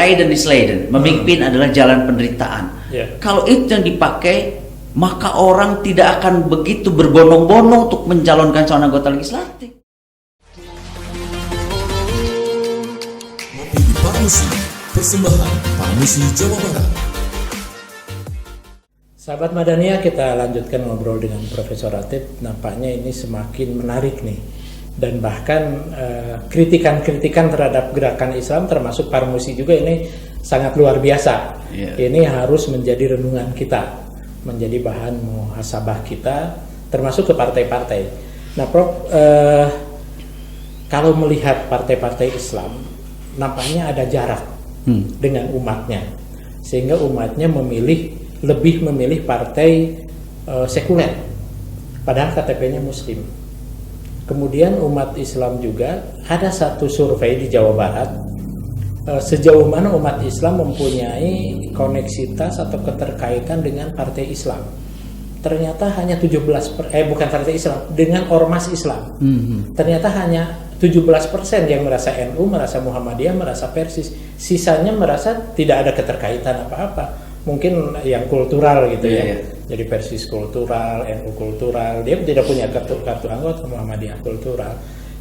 Leiden is Leiden, memimpin adalah jalan penderitaan. Kalau itu yang dipakai, maka orang tidak akan begitu berbondong-bondong untuk mencalonkan calon anggota legislatif. Ngopi di Parmusi, persembahan Parmusi Jawa Barat. Sahabat Madania, kita lanjutkan ngobrol dengan Profesor Ratib. Nampaknya ini semakin menarik nih. Dan bahkan kritikan-kritikan terhadap gerakan Islam termasuk Parmusi juga ini sangat luar biasa. Ini harus menjadi renungan kita, menjadi bahan muhasabah kita, termasuk ke partai-partai. Nah Prof, kalau melihat partai-partai Islam, nampaknya ada jarak dengan umatnya, sehingga umatnya lebih memilih partai sekuler, padahal KTP-nya Muslim. Kemudian umat Islam juga ada satu survei di Jawa Barat, sejauh mana umat Islam mempunyai koneksitas atau keterkaitan dengan partai Islam. Ternyata hanya 17%, bukan partai Islam, dengan ormas Islam. Ternyata hanya 17% yang merasa NU, merasa Muhammadiyah, merasa Persis. Sisanya merasa tidak ada keterkaitan apa-apa. Mungkin yang kultural gitu ya. Jadi Persis kultural, NU kultural, dia tidak punya kartu anggota, Muhammadiyah kultural.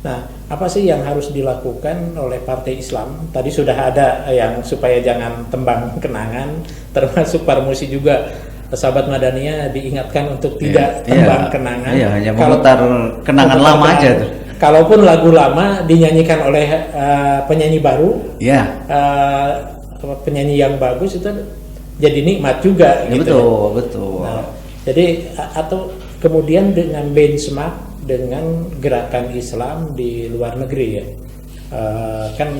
Nah, apa sih yang harus dilakukan oleh partai Islam? Tadi sudah ada yang supaya jangan tembang kenangan, termasuk Parmusi juga. Sahabat Madania diingatkan untuk tidak tembang kenangan. Hanya memutar kenangan lama aja tuh. Kalaupun lagu lama dinyanyikan oleh penyanyi baru, penyanyi yang bagus itu jadi nikmat juga. Betul. Nah, jadi atau kemudian dengan benchmark dengan gerakan Islam di luar negeri ya. Kan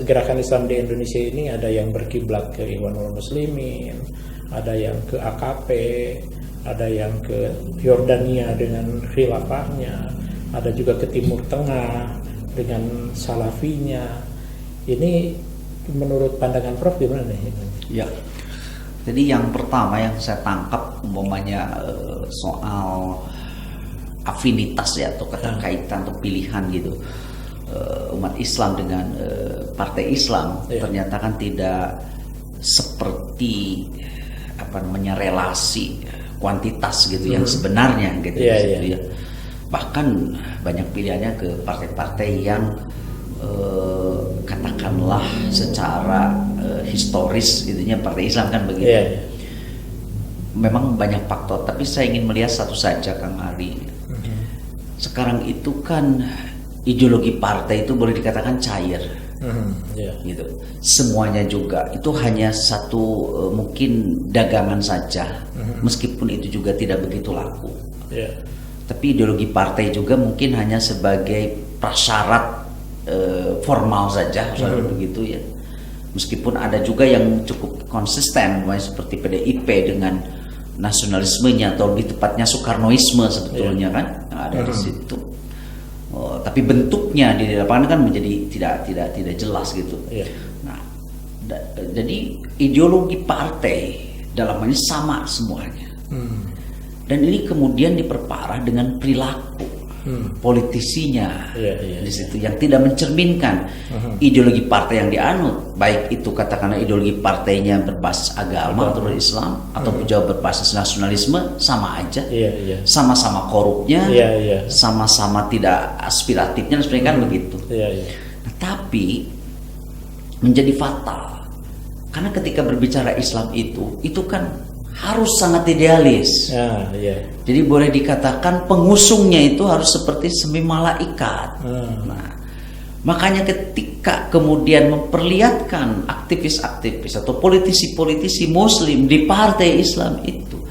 gerakan Islam di Indonesia ini ada yang berkiblat ke Ikhwanul Muslimin, ada yang ke AKP, ada yang ke Yordania dengan khilafahnya, ada juga ke Timur Tengah dengan Salafinya. Ini menurut pandangan Prof gimana nih? Ya. Jadi yang pertama yang saya tangkap umpamanya soal afinitas ya atau keterkaitan atau pilihan gitu umat Islam dengan partai Islam ternyata kan tidak seperti relasi kuantitas gitu yang sebenarnya gitu ya. Bahkan banyak pilihannya ke partai-partai yang katakanlah secara historis itunya partai Islam kan begitu. Memang banyak faktor, tapi saya ingin melihat satu saja Kang Ari. Sekarang itu kan ideologi partai itu boleh dikatakan cair. Gitu. Semuanya juga itu hanya satu mungkin dagangan saja. Meskipun itu juga tidak begitu laku. Tapi ideologi partai juga mungkin hanya sebagai prasyarat formal saja, begitu ya. Meskipun ada juga yang cukup konsisten, seperti PDIP dengan nasionalismenya atau lebih tepatnya Soekarnoisme sebetulnya kan ada di situ. Tapi bentuknya di lapangan kan menjadi tidak jelas gitu. Nah, jadi ideologi partai dalam ini sama semuanya. Dan ini kemudian diperparah dengan perilaku politisinya di situ yang tidak mencerminkan ideologi partai yang dianut, baik itu katakanlah ideologi partainya berbasis agama atau Islam atau juga berbasis nasionalisme, sama aja, sama-sama korupnya, sama-sama tidak aspiratifnya, sebenarnya kan begitu. Nah, tapi menjadi fatal karena ketika berbicara Islam itu kan harus sangat idealis. Jadi boleh dikatakan pengusungnya itu harus seperti semi malaikat. Nah, makanya ketika kemudian memperlihatkan aktivis-aktivis atau politisi-politisi Muslim di partai Islam itu,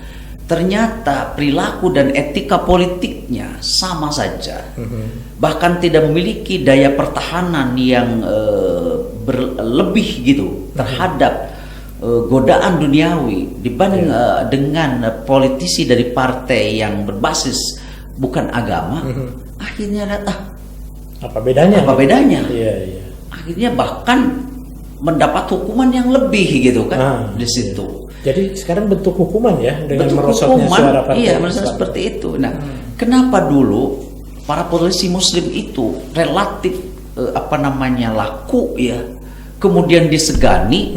ternyata perilaku dan etika politiknya sama saja. Bahkan tidak memiliki daya pertahanan yang berlebih gitu terhadap godaan duniawi dibanding dengan politisi dari partai yang berbasis bukan agama. Akhirnya apa bedanya? Akhirnya bahkan mendapat hukuman yang lebih gitu kan di situ. Jadi sekarang bentuk hukuman ya dengan merosotnya suara partai. Seperti itu. Nah, kenapa dulu para politisi Muslim itu relatif laku ya? kemudian disegani,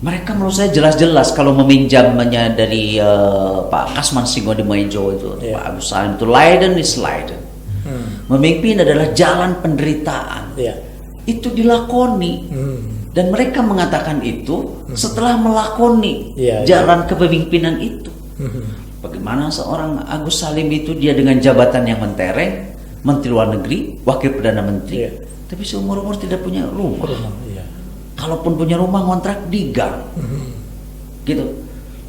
mereka menurut saya jelas-jelas kalau meminjamnya dari Pak Kasman Singo di Moejo itu, Pak Agus Salim itu Leiden is Leiden. Memimpin adalah jalan penderitaan. Itu dilakoni. Dan mereka mengatakan itu setelah melakoni jalan kepemimpinan itu. Bagaimana seorang Agus Salim itu dia dengan jabatan yang mentereng, Menteri Luar Negeri, Wakil Perdana Menteri, tapi seumur-umur tidak punya rumah. Kalaupun punya rumah ngontrak di gang, gitu.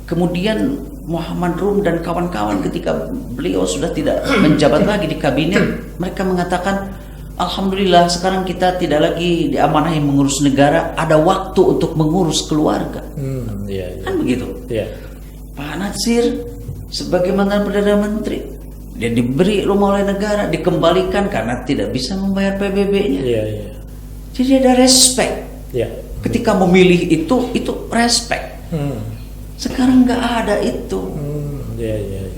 Kemudian Muhammad Rum dan kawan-kawan ketika beliau sudah tidak menjabat lagi di kabinet, mereka mengatakan, alhamdulillah sekarang kita tidak lagi diamanahi mengurus negara, ada waktu untuk mengurus keluarga. Kan begitu. Pak Natsir sebagai mantan Perdana Menteri, dia diberi rumah oleh negara, dikembalikan karena tidak bisa membayar PBB-nya. Jadi ada respect. Ketika memilih itu respect. Sekarang nggak ada itu.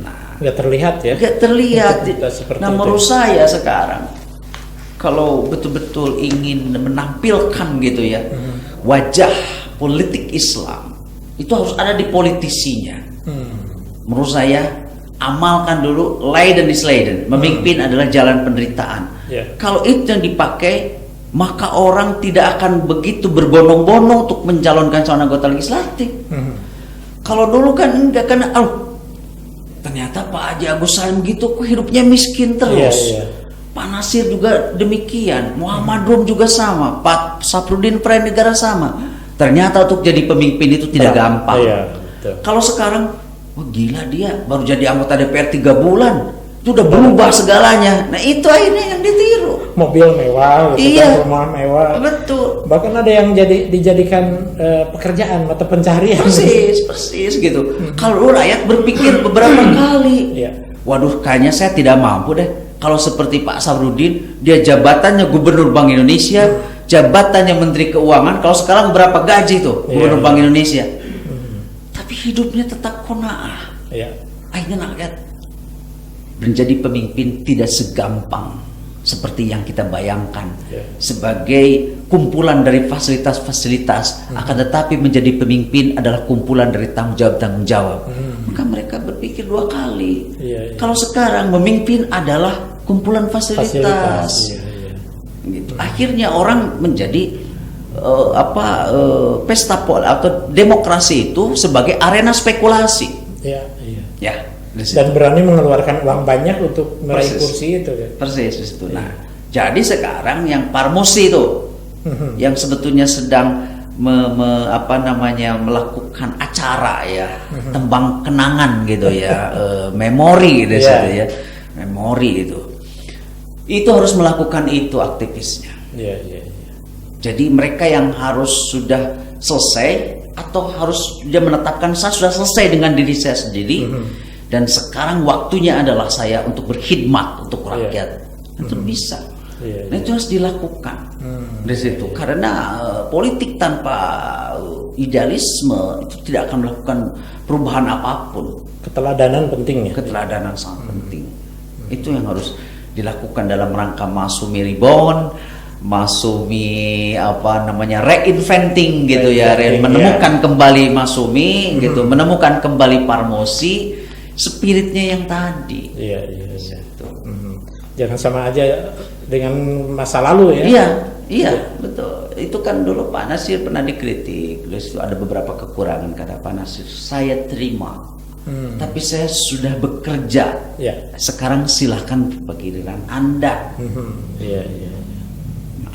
Nah, nggak terlihat ya. Nggak terlihat. Nah, menurut itu. saya sekarang kalau betul-betul ingin menampilkan gitu ya wajah politik Islam, itu harus ada di politisinya. Menurut saya amalkan dulu Leiden is Leiden, memimpin adalah jalan penderitaan. Kalau itu yang dipakai, maka orang tidak akan begitu berbondong-bondong untuk mencalonkan calon anggota legislatif. Kalau dulu kan enggak, karena ternyata Pak Haji Agus Salim gitu kok hidupnya miskin terus. Pak Nasir juga demikian, Muhammad Rum juga sama, Pak Saprudin Pranegara sama. Ternyata untuk jadi pemimpin itu tidak gampang. Kalau sekarang, wah gila dia baru jadi anggota DPR 3 bulan, itu udah berubah segalanya. Nah itu akhirnya yang ditiru. Mobil mewah, rumah mewah. Betul. Bahkan ada yang dijadikan pekerjaan mata pencaharian. Persis gitu. Kalau rakyat berpikir beberapa kali, waduh kayaknya saya tidak mampu deh. Kalau seperti Pak Saprudin, dia jabatannya Gubernur Bank Indonesia, jabatannya Menteri Keuangan. Kalau sekarang berapa gaji tuh Gubernur Bank Indonesia? Tapi hidupnya tetap qanaah. Akhirnya rakyat menjadi pemimpin tidak segampang seperti yang kita bayangkan, sebagai kumpulan dari fasilitas-fasilitas, akan tetapi menjadi pemimpin adalah kumpulan dari tanggung jawab. Maka mereka berpikir 2 kali. Kalau sekarang memimpin adalah kumpulan fasilitas. Gitu. Akhirnya orang menjadi pesta atau demokrasi itu sebagai arena spekulasi. Dan berani mengeluarkan uang banyak untuk meraih kursi itu. Persis itu. Nah, jadi sekarang yang Parmusi itu, yang sebetulnya sedang melakukan acara tembang kenangan gitu memori gitu memori itu harus melakukan itu aktivisnya. Jadi mereka yang harus sudah selesai atau harus dia menetapkan saya sudah selesai dengan diri saya sendiri. Dan sekarang waktunya adalah saya untuk berkhidmat untuk rakyat. Itu bisa. Nah itu harus dilakukan dari situ. Karena politik tanpa idealisme itu tidak akan melakukan perubahan apapun. Keteladanan penting ya. Keteladanan sangat penting. Itu yang harus dilakukan dalam rangka Masumi Reborn, Masumi reinventing gitu menemukan kembali Masumi gitu, menemukan kembali Parmusi. Spiritnya yang tadi. Jangan sama aja dengan masa lalu ya. Iya, betul. Itu kan dulu Pak Nasir pernah dikritik. Terus ada beberapa kekurangan kata Pak Nasir. Saya terima. Tapi saya sudah bekerja. Sekarang silahkan giliran Anda.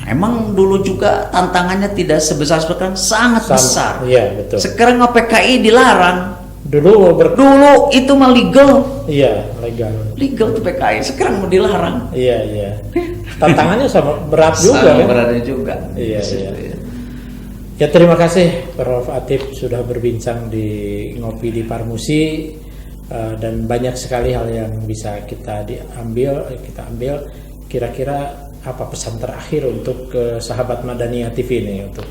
Emang dulu juga tantangannya tidak sebesar sekarang, sangat besar. Betul. Sekarang PKI dilarang. Dulu itu mah legal. Legal tuh PKI. Sekarang mau dilarang. Tantangannya sama berat juga kan? Beratnya juga. Ya terima kasih Prof. Atif sudah berbincang di Ngopi di Parmusi, dan banyak sekali hal yang bisa kita ambil. Kira-kira apa pesan terakhir untuk sahabat Madania TV ini untuk?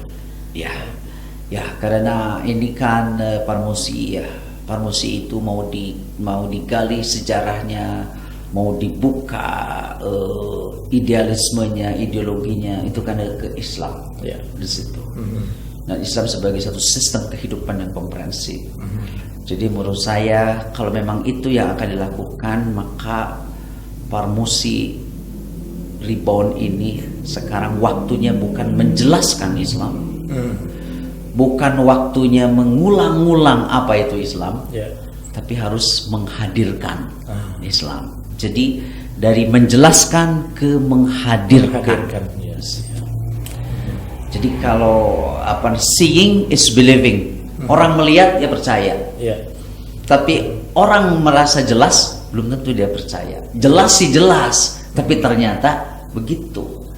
Ya karena ini kan Parmusi itu mau digali sejarahnya mau dibuka idealismenya, ideologinya itu kan ke Islam di situ. Dan Islam sebagai satu sistem kehidupan yang komprehensif. Jadi menurut saya kalau memang itu yang akan dilakukan, maka Parmusi Reborn ini sekarang waktunya bukan menjelaskan Islam, bukan waktunya mengulang-ulang apa itu Islam, tapi harus menghadirkan Islam. Jadi dari menjelaskan ke menghadirkan. Jadi kalau seeing is believing, orang melihat dia percaya. Tapi orang merasa jelas belum tentu dia percaya. Jelas sih jelas, tapi ternyata begitu.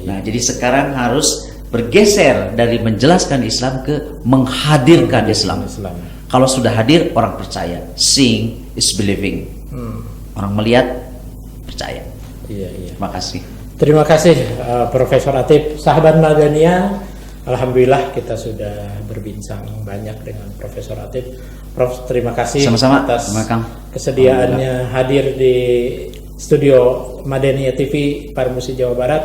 Nah, jadi sekarang harus bergeser dari menjelaskan Islam ke menghadirkan Islam. Kalau sudah hadir, orang percaya. Seeing is believing. Orang melihat, percaya. Terima kasih. Terima kasih Profesor Atif. Sahabat Madania, alhamdulillah kita sudah berbincang banyak dengan Profesor Atif. Prof, terima kasih sama-sama atas kesediaannya hadir di studio Madania TV Parmusi Jawa Barat,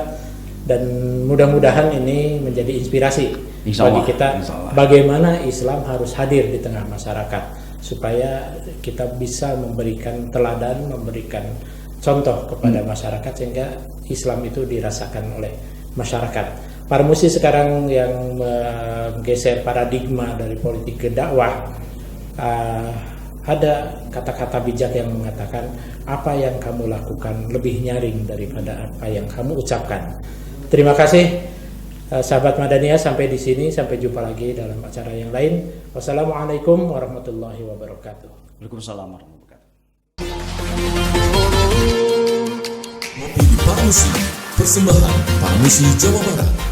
dan mudah-mudahan ini menjadi inspirasi bagi kita bagaimana Islam harus hadir di tengah masyarakat supaya kita bisa memberikan teladan, memberikan contoh kepada masyarakat sehingga Islam itu dirasakan oleh masyarakat. Parmusi sekarang yang menggeser paradigma dari politik ke dakwah, ada kata-kata bijak yang mengatakan apa yang kamu lakukan lebih nyaring daripada apa yang kamu ucapkan. Terima kasih sahabat Madania, sampai di sini, sampai jumpa lagi dalam acara yang lain. Wassalamualaikum warahmatullahi wabarakatuh. Waalaikumsalam warahmatullahi wabarakatuh. Ngopi di Parmusi, persembahan Parmusi Jawa Barat.